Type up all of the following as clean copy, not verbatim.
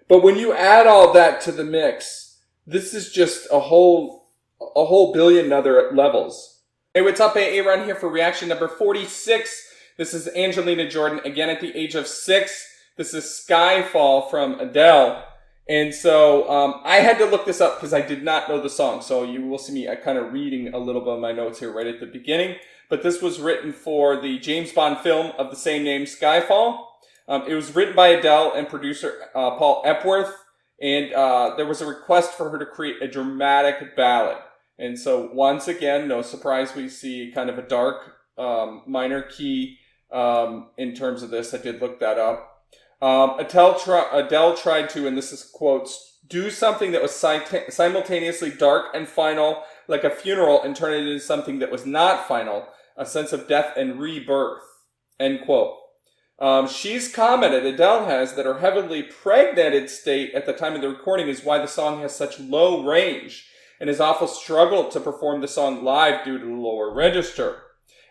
But when you add all that to the mix, this is just a whole billion other levels. Hey, what's up? A-Aron here for reaction number 46. This is Angelina Jordan, again at the age of 6. This is Skyfall from Adele. And so I had to look this up because I did not know the song. So you will see me kind of reading a little bit of my notes here right at the beginning. But this was written for the James Bond film of the same name, Skyfall. It was written by Adele and producer Paul Epworth. And there was a request for her to create a dramatic ballad. And so once again, no surprise, we see kind of a dark minor key in terms of this. I did look that up. Adele tried to, and this is quotes, do something that was simultaneously dark and final, like a funeral, and turn it into something that was not final, a sense of death and rebirth, end quote. She's commented, Adele has, that her heavily pregnated state at the time of the recording is why the song has such low range, and has often struggled to perform the song live due to the lower register.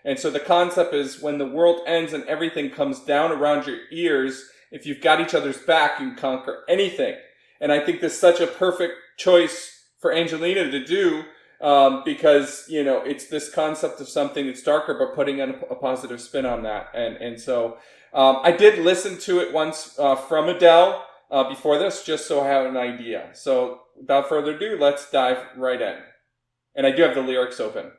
And so the concept is when the world ends and everything comes down around your ears, if you've got each other's back, you can conquer anything. And I think this is such a perfect choice for Angelina to do because, you know, it's this concept of something that's darker, but putting a positive spin on that. And so I did listen to it once from Adele before this, just so I have an idea. So without further ado, let's dive right in. And I do have the lyrics open.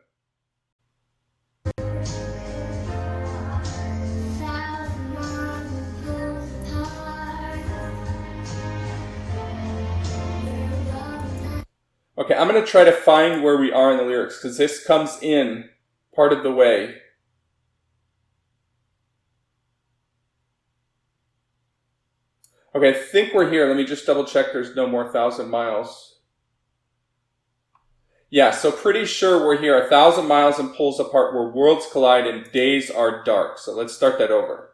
Okay, I'm going to try to find where we are in the lyrics, because this comes in part of the way. Okay, I think we're here. Let me just double check there's no more 1,000 miles. Yeah, so pretty sure we're here. 1,000 miles and poles apart where worlds collide and days are dark. So let's start that over.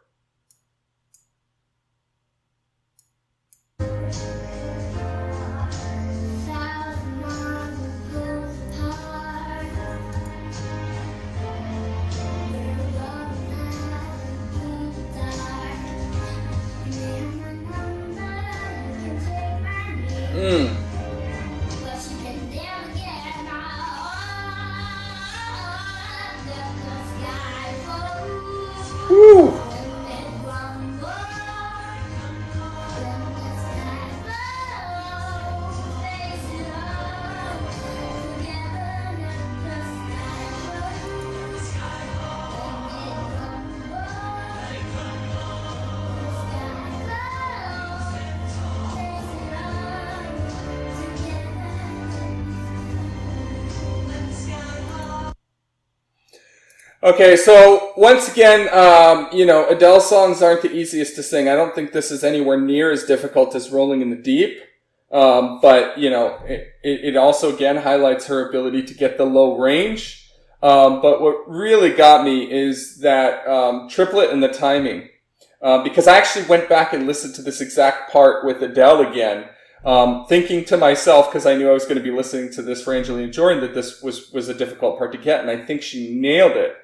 Woo! Okay, so once again, you know, Adele songs aren't the easiest to sing. I don't think this is anywhere near as difficult as Rolling in the Deep. But, you know, it also, again, highlights her ability to get the low range. But what really got me is that triplet and the timing. Because I actually went back and listened to this exact part with Adele again, thinking to myself, because I knew I was going to be listening to this for Angelina Jordan, that this was a difficult part to get. And I think she nailed it.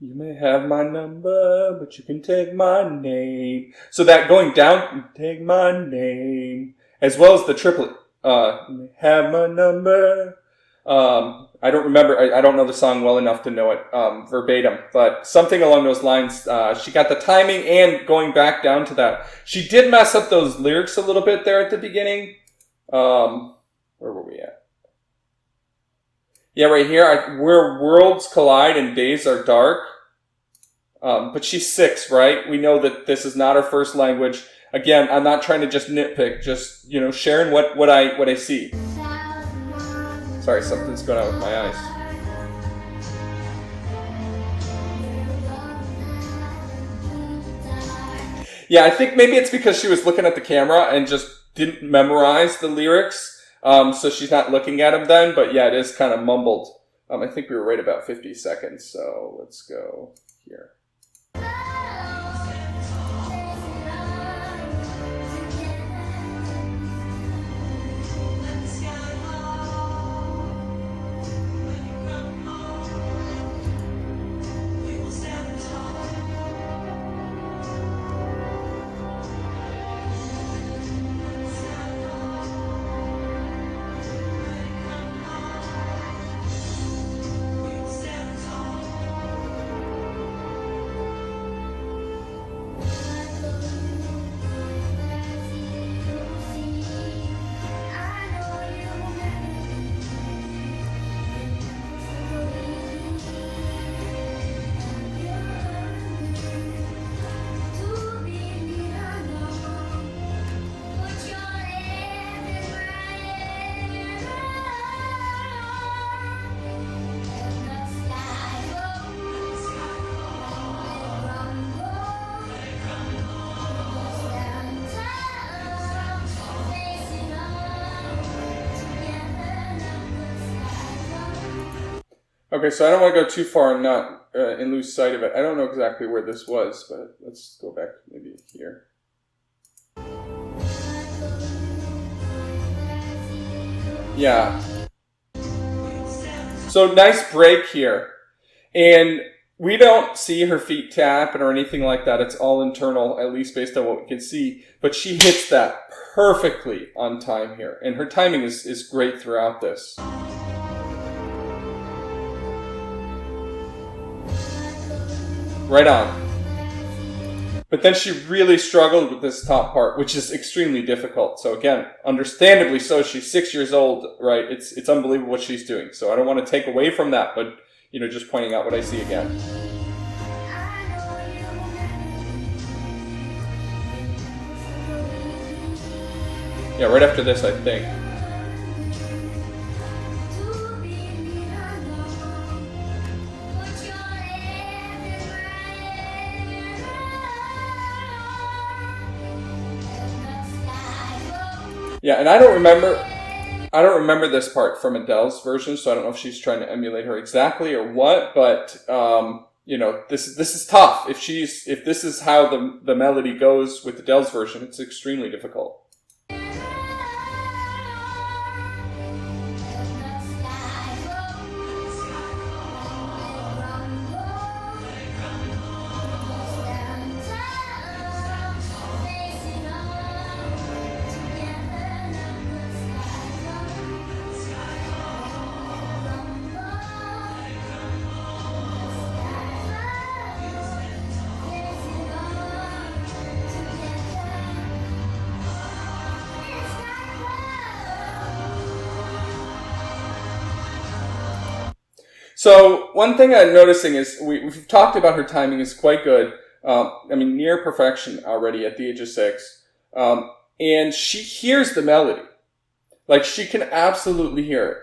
You may have my number, but you can take my name. So that going down, take my name, as well as the triplet. You may have my number. I don't remember, I don't know the song well enough to know it verbatim, but something along those lines. She got the timing and going back down to that. She did mess up those lyrics a little bit there at the beginning. Where were we at? Yeah, right here, where worlds collide and days are dark. But she's 6, right? We know that this is not her first language. Again, I'm not trying to just nitpick, just, you know, sharing what I see. Sorry, something's going on with my eyes. Yeah, I think maybe it's because she was looking at the camera and just didn't memorize the lyrics. So she's not looking at them then, but yeah, it is kind of mumbled. I think we were right about 50 seconds, so let's go here. Okay, so I don't want to go too far and not and lose sight of it. I don't know exactly where this was, but let's go back maybe here. Yeah. So nice break here. And we don't see her feet tapping or anything like that. It's all internal, at least based on what we can see. But she hits that perfectly on time here. And her timing is great throughout this. Right on. But then she really struggled with this top part, which is extremely difficult. So again, understandably so, she's 6 years old, right? It's unbelievable what she's doing. So I don't want to take away from that, but just pointing out what I see again. Yeah, right after this, I think. Yeah, and I don't remember this part from Adele's version, so I don't know if she's trying to emulate her exactly or what, but this is tough. If this is how the melody goes with Adele's version, it's extremely difficult. So one thing I'm noticing is we've talked about her timing is quite good. Near perfection already at the age of 6. And she hears the melody. Like, she can absolutely hear it.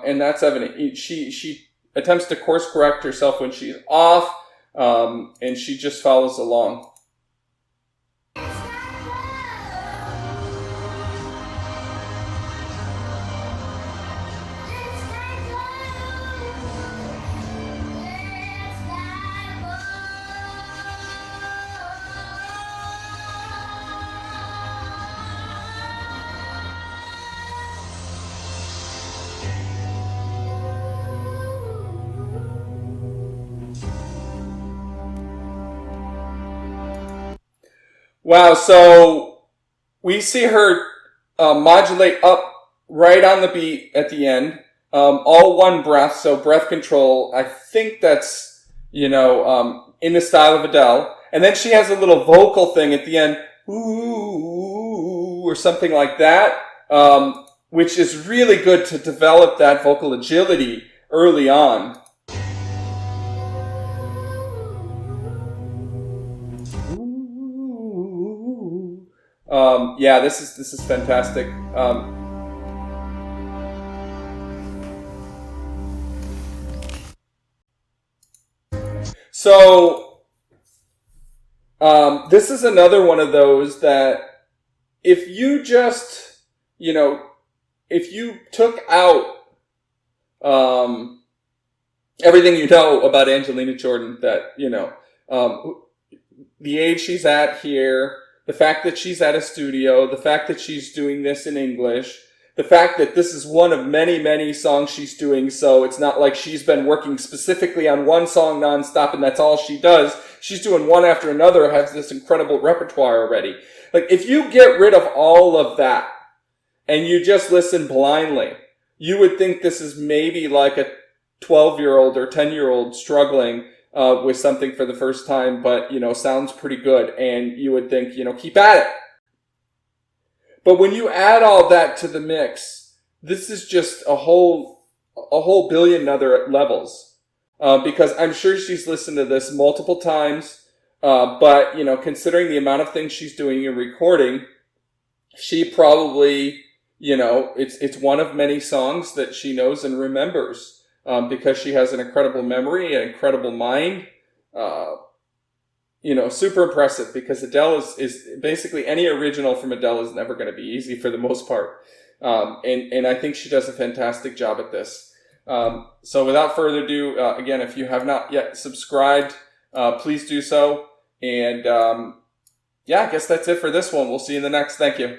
And that's evident. She attempts to course correct herself when she's off, and she just follows along. Wow, so we see her modulate up right on the beat at the end, all one breath, so breath control. I think that's, in the style of Adele. And then she has a little vocal thing at the end, ooh, or something like that, which is really good to develop that vocal agility early on. Yeah, this is fantastic. This is another one of those that if you just, if you took out everything you know about Angelina Jordan, that, the age she's at here, the fact that she's at a studio, the fact that she's doing this in English, the fact that this is one of many, many songs she's doing, so it's not like she's been working specifically on one song nonstop and that's all she does. She's doing one after another, has this incredible repertoire already. Like, if you get rid of all of that and you just listen blindly, you would think this is maybe like a 12-year-old or 10-year-old struggling with something for the first time, but, sounds pretty good. And you would think, keep at it. But when you add all that to the mix, this is just a whole billion other levels. Because I'm sure she's listened to this multiple times. But, considering the amount of things she's doing and recording, she probably, it's one of many songs that she knows and remembers. Because she has an incredible memory, an incredible mind. Super impressive, because Adele is basically, any original from Adele is never going to be easy for the most part. And I think she does a fantastic job at this. So without further ado, again, if you have not yet subscribed, please do so. And yeah, I guess that's it for this one. We'll see you in the next. Thank you.